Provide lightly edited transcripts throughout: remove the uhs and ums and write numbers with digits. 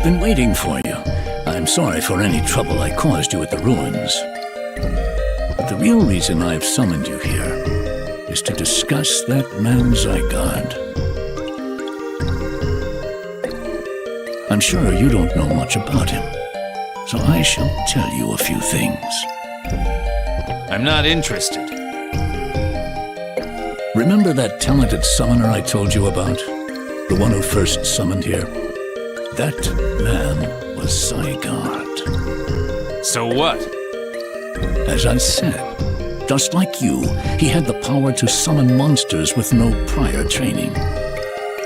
been waiting for you. I'm sorry for any trouble I caused you at the ruins. But the real reason I've summoned you here is to discuss that man Zygarde. I'm sure you don't know much about him, so I shall tell you a few things. I'm not interested. Remember that talented summoner I told you about? The one who first summoned here? That man was Zygarde. So what? As I said, just like you, he had the power to summon monsters with no prior training.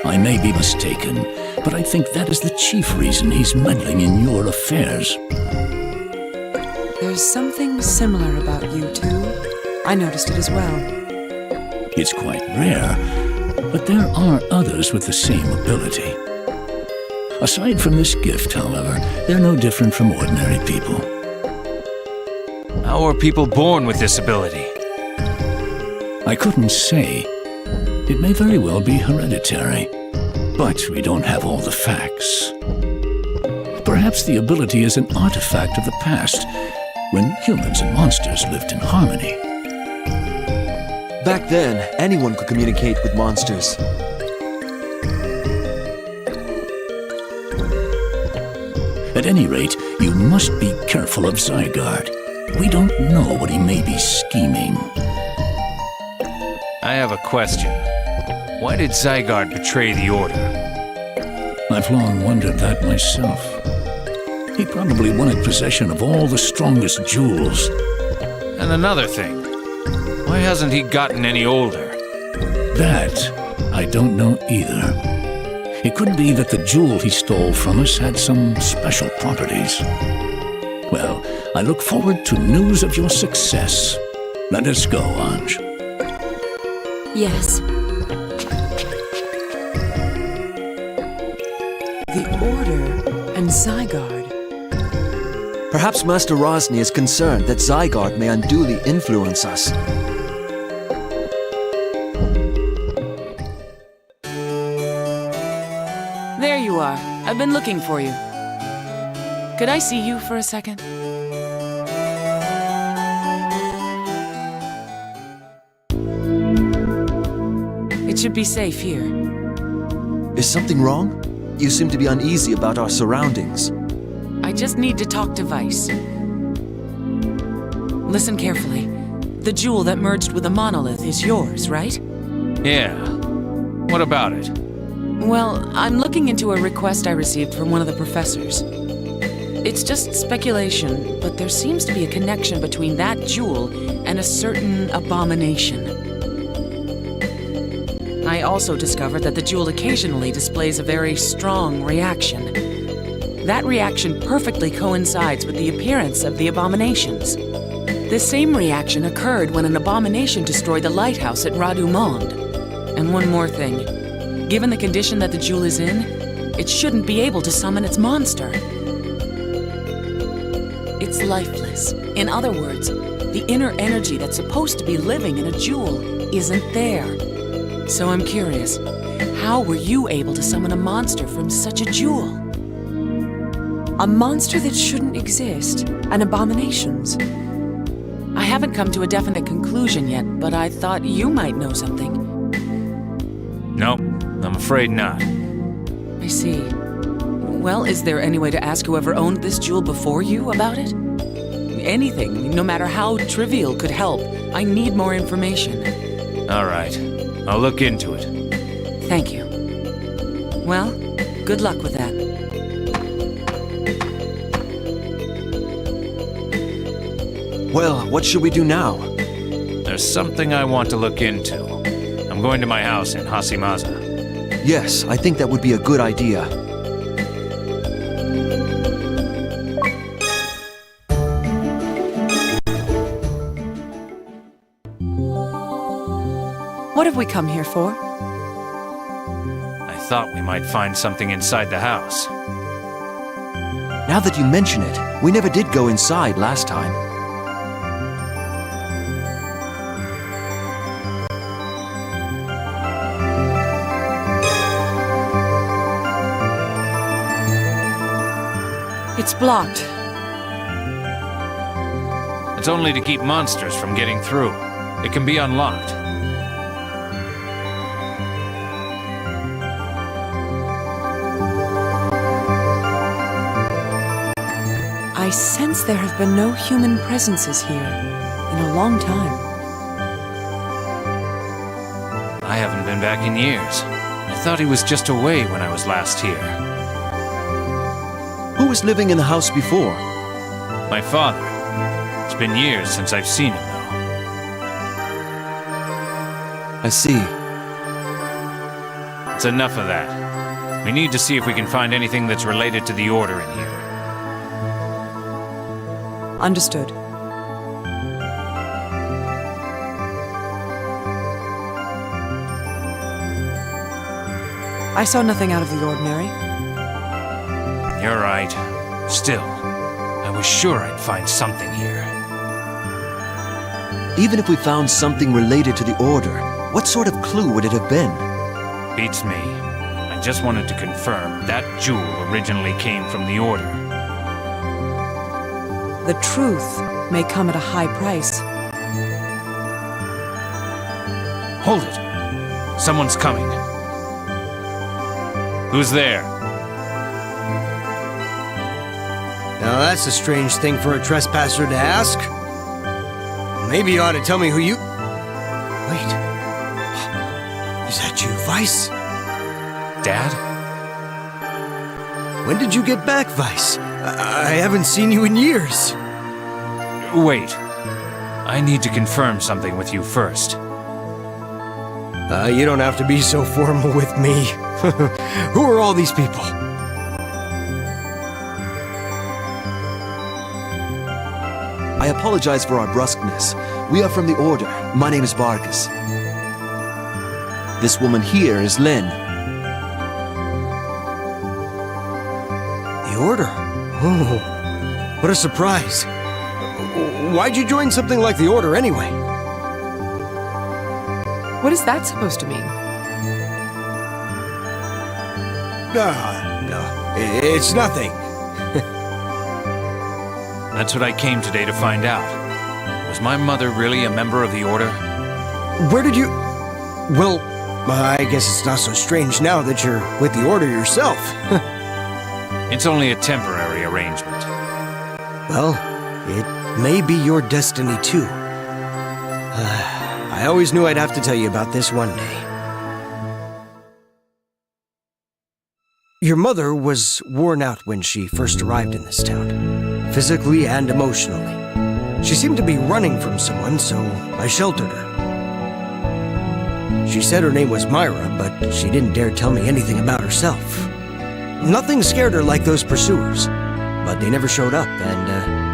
I may be mistaken, but I think that is the chief reason he's meddling in your affairs. There's something similar about you two. I noticed it as well. It's quite rare, but there are others with the same ability. Aside from this gift, however, they're no different from ordinary people. How are people born with this ability? I couldn't say. It may very well be hereditary, but we don't have all the facts. Perhaps the ability is an artifact of the past, when humans and monsters lived in harmony. Back then, anyone could communicate with monsters. At any rate, you must be careful of Zygarde. We don't know what he may be scheming. I have a question. Why did Zygarde betray the Order? I've long wondered that myself. He probably wanted possession of all the strongest jewels. And another thing. Why hasn't he gotten any older? That, I don't know either. It could be that the jewel he stole from us had some special properties. Well, I look forward to news of your success. Let us go, Anj. Yes. The Order and Zygarde. Perhaps Master Rosny is concerned that Zygarde may unduly influence us. There you are. I've been looking for you. Could I see you for a second? It should be safe here. Is something wrong? You seem to be uneasy about our surroundings. I just need to talk to Weiss. Listen carefully. The jewel that merged with the monolith is yours, right? Yeah. What about it? Well, I'm looking into a request I received from one of the professors. It's just speculation, but there seems to be a connection between that jewel and a certain abomination. I also discovered that the jewel occasionally displays a very strong reaction. That reaction perfectly coincides with the appearance of the abominations. The same reaction occurred when an abomination destroyed the lighthouse at Radu Mond. And one more thing. Given the condition that the jewel is in, it shouldn't be able to summon its monster. It's lifeless. In other words, the inner energy that's supposed to be living in a jewel isn't there. So I'm curious, how were you able to summon a monster from such a jewel? A monster that shouldn't exist. And abominations. I haven't come to a definite conclusion yet, but I thought you might know something. Nope, I'm afraid not. I see. Well, is there any way to ask whoever owned this jewel before you about it? Anything, no matter how trivial, could help. I need more information. All right, I'll look into it. Thank you. Well, good luck with that. Well, what should we do now? There's something I want to look into. I'm going to my house in Hasimaza. Yes, I think that would be a good idea. What have we come here for? I thought we might find something inside the house. Now that you mention it, we never did go inside last time. It's blocked. It's only to keep monsters from getting through. It can be unlocked. I sense there have been no human presences here in a long time. I haven't been back in years. I thought he was just away when I was last here. Who was living in the house before? My father. It's been years since I've seen him, though. I see. It's enough of that. We need to see if we can find anything that's related to the Order in here. Understood. I saw nothing out of the ordinary. You're right. Still, I was sure I'd find something here. Even if we found something related to the Order, what sort of clue would it have been? Beats me. I just wanted to confirm that jewel originally came from the Order. The truth may come at a high price. Hold it. Someone's coming. Who's there? Now that's a strange thing for a trespasser to ask. Maybe you ought to tell me who you... Wait. Is that you, Vice? Dad? When did you get back, Vice? I haven't seen you in years. Wait. I need to confirm something with you first. You don't have to be so formal with me. Who are all these people? I apologize for our brusqueness. We are from the Order. My name is Vargas. This woman here is Lynn. The Order? Oh, what a surprise. Why'd you join something like the Order anyway? What is that supposed to mean? No, it's nothing. That's what I came today to find out. Was my mother really a member of the Order? Where did you... Well, I guess it's not so strange now that you're with the Order yourself. It's only a temporary arrangement. Well, it may be your destiny too. I always knew I'd have to tell you about this one day. Your mother was worn out when she first arrived in this town, physically and emotionally. She seemed to be running from someone, so I sheltered her. She said her name was Myra, but she didn't dare tell me anything about herself. Nothing scared her like those pursuers, but they never showed up, and,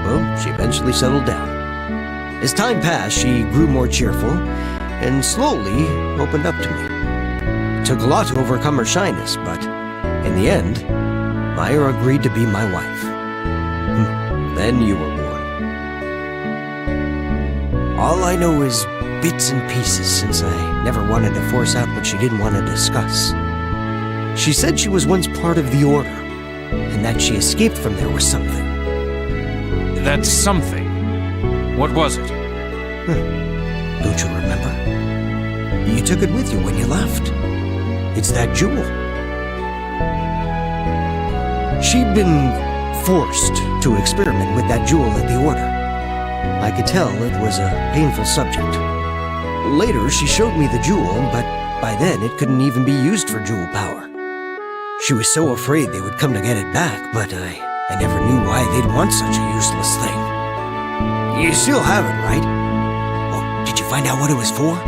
well, she eventually settled down. As time passed, she grew more cheerful, and slowly opened up to me. It took a lot to overcome her shyness, but in the end, Myra agreed to be my wife. Then you were born. All I know is bits and pieces, since I never wanted to force out what she didn't want to discuss. She said she was once part of the Order, and that she escaped from there with something. That's something. What was it? Don't you remember? You took it with you when you left. It's that jewel. She'd been forced to experiment with that jewel at the Order. I could tell it was a painful subject. Later, she showed me the jewel, but by then it couldn't even be used for jewel power. She was so afraid they would come to get it back, but I never knew why they'd want such a useless thing. You still have it, right? Oh, did you find out what it was for?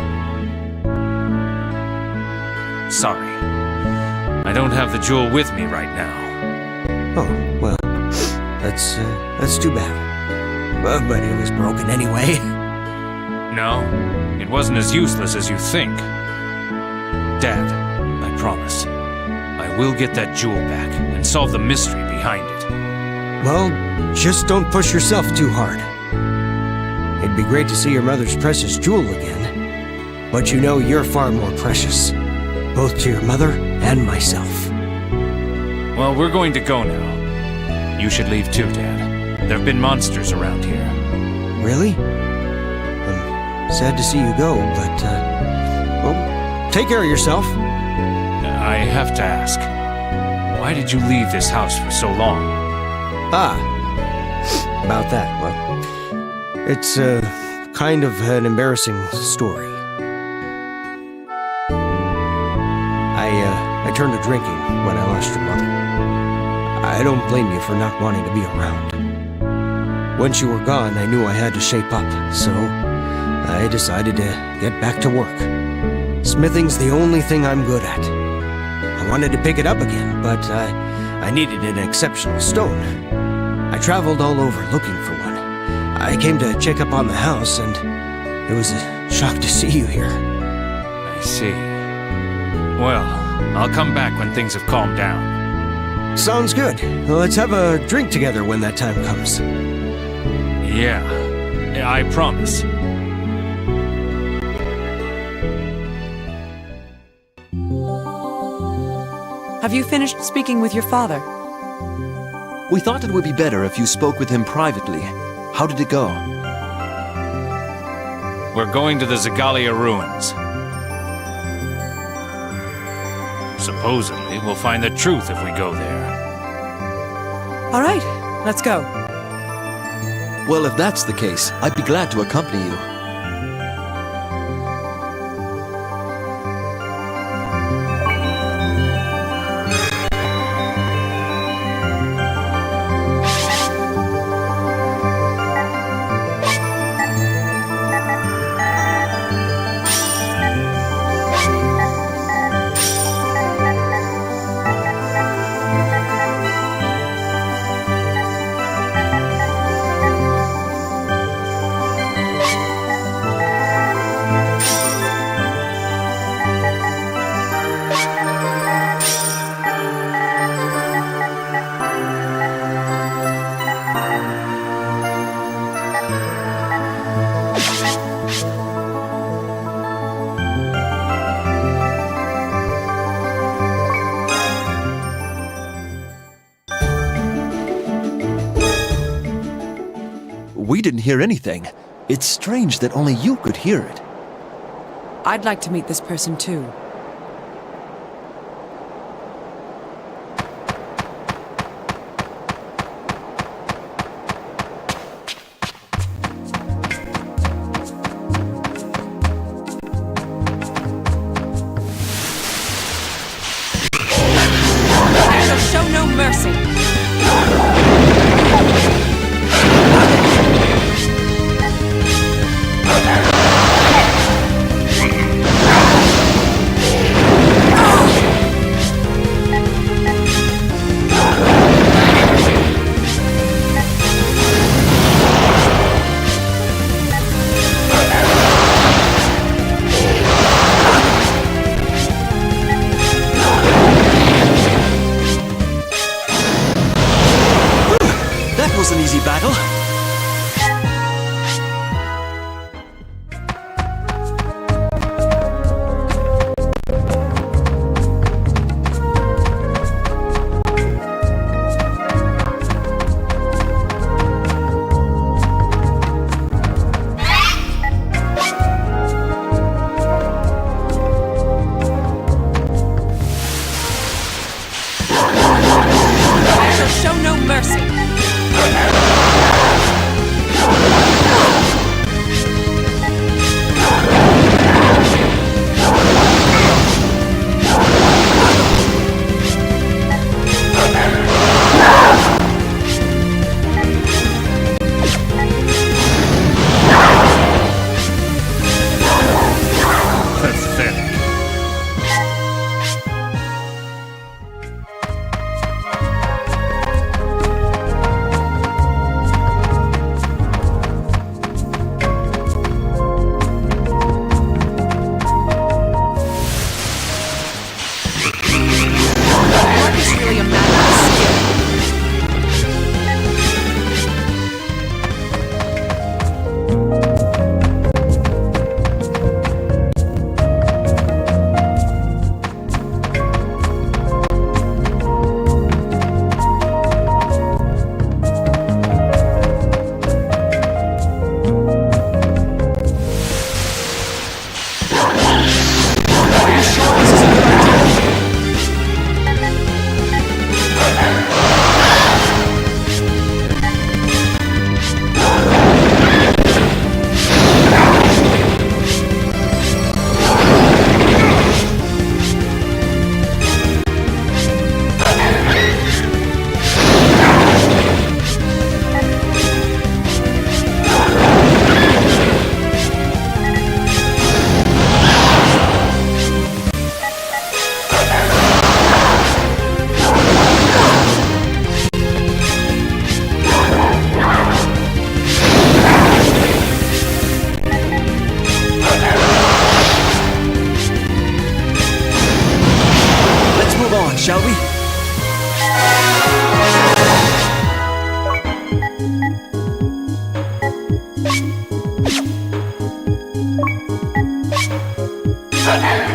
Sorry. I don't have the jewel with me right now. Oh, well, that's too bad. But it was broken anyway. No, it wasn't as useless as you think. Dad, I promise. I will get that jewel back and solve the mystery behind it. Well, just don't push yourself too hard. It'd be great to see your mother's precious jewel again, but you know you're far more precious, both to your mother and myself. Well, we're going to go now. You should leave too, Dad. There have been monsters around here. Really? I'm sad to see you go, but, well, take care of yourself. I have to ask, why did you leave this house for so long? Ah, about that, well, it's, kind of an embarrassing story. I turned to drinking when I lost your mother. I don't blame you for not wanting to be around. Once you were gone, I knew I had to shape up, so I decided to get back to work. Smithing's the only thing I'm good at. I wanted to pick it up again, but I needed an exceptional stone. I traveled all over looking for one. I came to check up on the house, and it was a shock to see you here. I see. Well, I'll come back when things have calmed down. Sounds good. Let's have a drink together when that time comes. Yeah, I promise. Have you finished speaking with your father? We thought it would be better if you spoke with him privately. How did it go? We're going to the Zagalia ruins. Supposedly, we'll find the truth if we go there. All right, let's go. Well, if that's the case, I'd be glad to accompany you. We didn't hear anything. It's strange that only you could hear it. I'd like to meet this person too. I shall show no mercy. Zygarde!